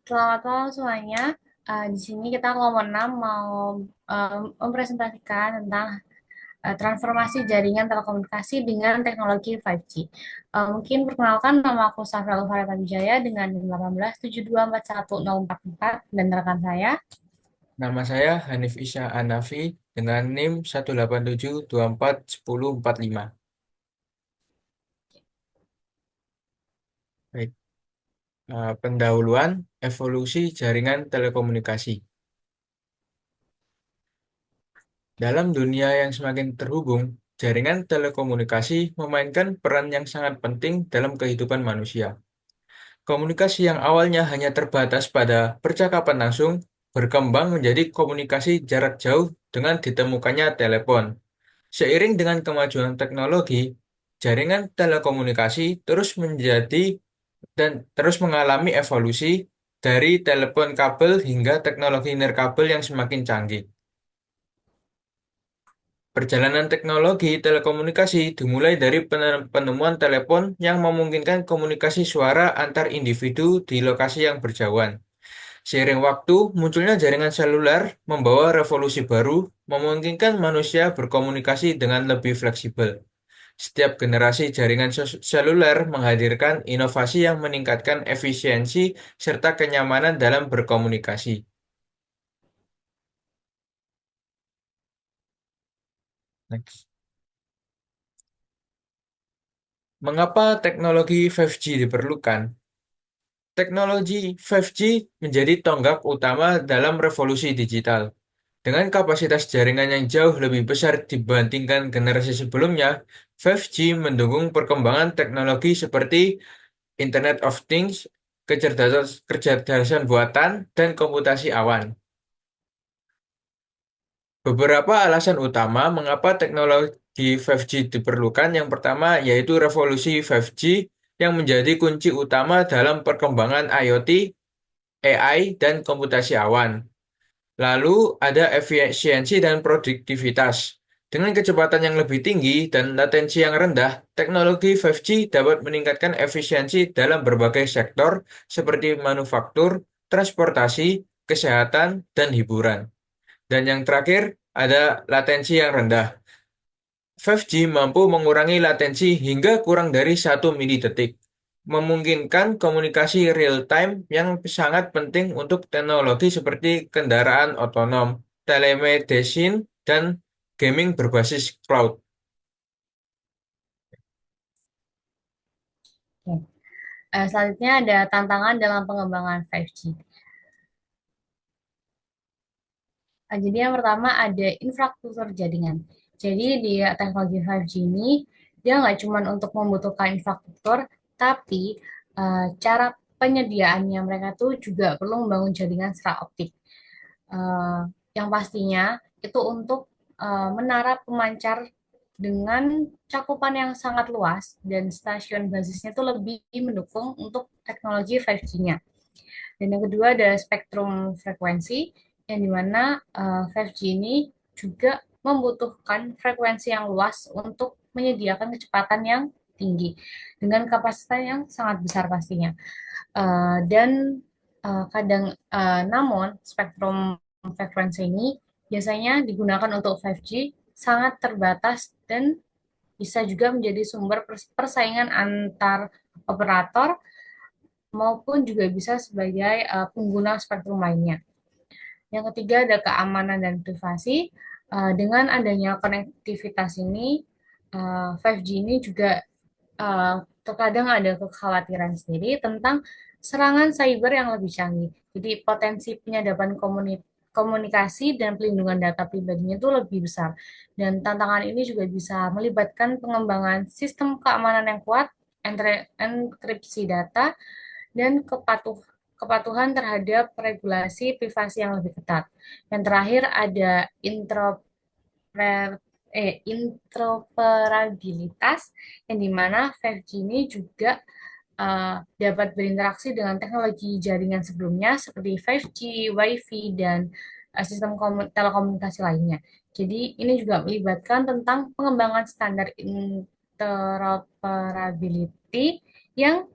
Selamat malam semuanya. Di sini kita kelompok 6 mau mempresentasikan tentang transformasi jaringan telekomunikasi dengan teknologi 5G. Mungkin perkenalkan, nama aku Safra Farah Wijaya dengan 18724104 dan rekan saya. Nama saya Hanif Isya Anafi dengan NIM 187241045. Baik, pendahuluan evolusi jaringan telekomunikasi. Dalam dunia yang semakin terhubung, jaringan telekomunikasi memainkan peran yang sangat penting dalam kehidupan manusia. Komunikasi yang awalnya hanya terbatas pada percakapan langsung berkembang menjadi komunikasi jarak jauh dengan ditemukannya telepon. Seiring dengan kemajuan teknologi, jaringan telekomunikasi terus mengalami evolusi dari telepon kabel hingga teknologi nirkabel yang semakin canggih. Perjalanan teknologi telekomunikasi dimulai dari penemuan telepon yang memungkinkan komunikasi suara antar individu di lokasi yang berjauhan. Seiring waktu, munculnya jaringan seluler membawa revolusi baru, memungkinkan manusia berkomunikasi dengan lebih fleksibel. Setiap generasi jaringan seluler menghadirkan inovasi yang meningkatkan efisiensi serta kenyamanan dalam berkomunikasi. Next. Mengapa teknologi 5G diperlukan? Teknologi 5G menjadi tonggak utama dalam revolusi digital. Dengan kapasitas jaringan yang jauh lebih besar dibandingkan generasi sebelumnya, 5G mendukung perkembangan teknologi seperti Internet of Things, kecerdasan buatan, dan komputasi awan. Beberapa alasan utama mengapa teknologi 5G diperlukan. Yang pertama yaitu revolusi 5G yang menjadi kunci utama dalam perkembangan IoT, AI, dan komputasi awan. Lalu ada efisiensi dan produktivitas. Dengan kecepatan yang lebih tinggi dan latensi yang rendah, teknologi 5G dapat meningkatkan efisiensi dalam berbagai sektor seperti manufaktur, transportasi, kesehatan, dan hiburan. Dan yang terakhir, ada latensi yang rendah. 5G mampu mengurangi latensi hingga kurang dari 1 milidetik, memungkinkan komunikasi real-time yang sangat penting untuk teknologi seperti kendaraan otonom, telemedicine, dan gaming berbasis cloud. Oke. Selanjutnya ada tantangan dalam pengembangan 5G. Jadi yang pertama ada infrastruktur jaringan. Jadi di teknologi 5G ini dia nggak cuma untuk membutuhkan infrastruktur, tapi cara penyediaannya mereka tuh juga perlu membangun jaringan secara optik. Eh, yang pastinya itu untuk menara pemancar dengan cakupan yang sangat luas dan stasiun basisnya itu lebih mendukung untuk teknologi 5G-nya. Dan yang kedua ada spektrum frekuensi, yang dimana 5G ini juga membutuhkan frekuensi yang luas untuk menyediakan kecepatan yang tinggi dengan kapasitas yang sangat besar pastinya. Dan namun spektrum frekuensi ini biasanya digunakan untuk 5G sangat terbatas dan bisa juga menjadi sumber persaingan antar operator maupun juga bisa sebagai pengguna spektrum lainnya. Yang ketiga ada keamanan dan privasi. Dengan adanya konektivitas ini, 5G ini juga terkadang ada kekhawatiran sendiri tentang serangan cyber yang lebih canggih. Jadi potensi penyadapan komunikasi dan pelindungan data pribadinya itu lebih besar. Dan tantangan ini juga bisa melibatkan pengembangan sistem keamanan yang kuat, enkripsi data, dan kepatuhan terhadap regulasi privasi yang lebih ketat. Yang terakhir ada interoperabilitas yang dimana 5G ini juga dapat berinteraksi dengan teknologi jaringan sebelumnya seperti 5G, Wi-Fi, dan sistem telekomunikasi lainnya. Jadi ini juga melibatkan tentang pengembangan standar interoperability yang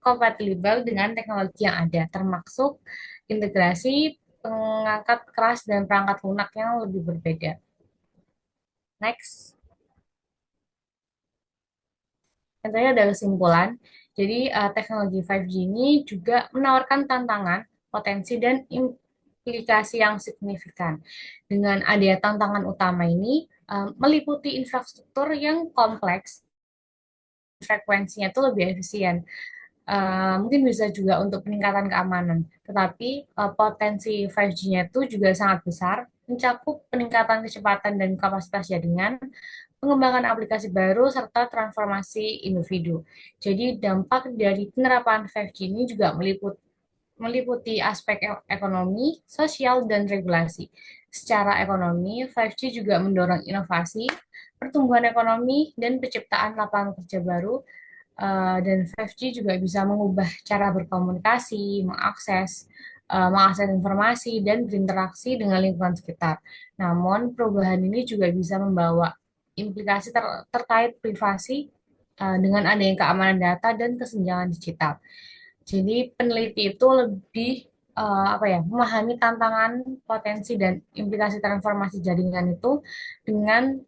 kompatibel dengan teknologi yang ada, termasuk integrasi pengangkat keras dan perangkat lunak yang lebih berbeda. Next. Tentunya ada kesimpulan. Jadi teknologi 5G ini juga menawarkan tantangan, potensi, dan implikasi yang signifikan. Dengan adanya tantangan utama ini meliputi infrastruktur yang kompleks, frekuensinya itu lebih efisien. Mungkin bisa juga untuk peningkatan keamanan. Tetapi potensi 5G-nya itu juga sangat besar, mencakup peningkatan kecepatan dan kapasitas jaringan, pengembangan aplikasi baru, serta transformasi individu. Jadi dampak dari penerapan 5G ini juga meliputi aspek ekonomi, sosial, dan regulasi. Secara ekonomi, 5G juga mendorong inovasi, pertumbuhan ekonomi, dan penciptaan lapangan kerja baru. Dan 5G juga bisa mengubah cara berkomunikasi, mengakses informasi, dan berinteraksi dengan lingkungan sekitar. Namun, perubahan ini juga bisa membawa implikasi terkait privasi dengan adanya keamanan data dan kesenjangan digital. Jadi peneliti itu lebih apa ya, memahami tantangan, potensi dan implikasi transformasi jaringan itu dengan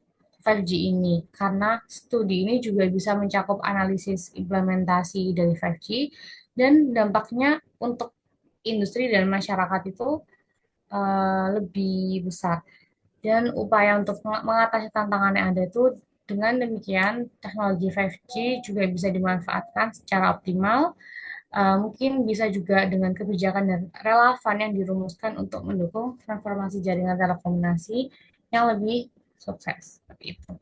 5G ini karena studi ini juga bisa mencakup analisis implementasi dari 5G dan dampaknya untuk industri dan masyarakat itu lebih besar dan upaya untuk mengatasi tantangan yang ada itu dengan demikian teknologi 5G juga bisa dimanfaatkan secara optimal. Mungkin bisa juga dengan kebijakan dan relevan yang dirumuskan untuk mendukung transformasi jaringan telekomunikasi yang lebih sukses. Seperti itu.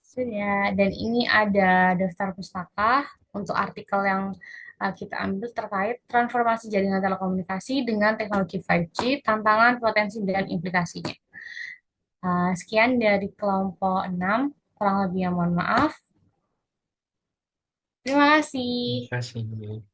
Sudah, dan ini ada daftar pustaka untuk artikel yang kita ambil terkait transformasi jaringan telekomunikasi dengan teknologi 5G, tantangan, potensi, dan implikasinya. Sekian dari kelompok 6, kurang lebihnya mohon maaf. Terima kasih. Terima kasih.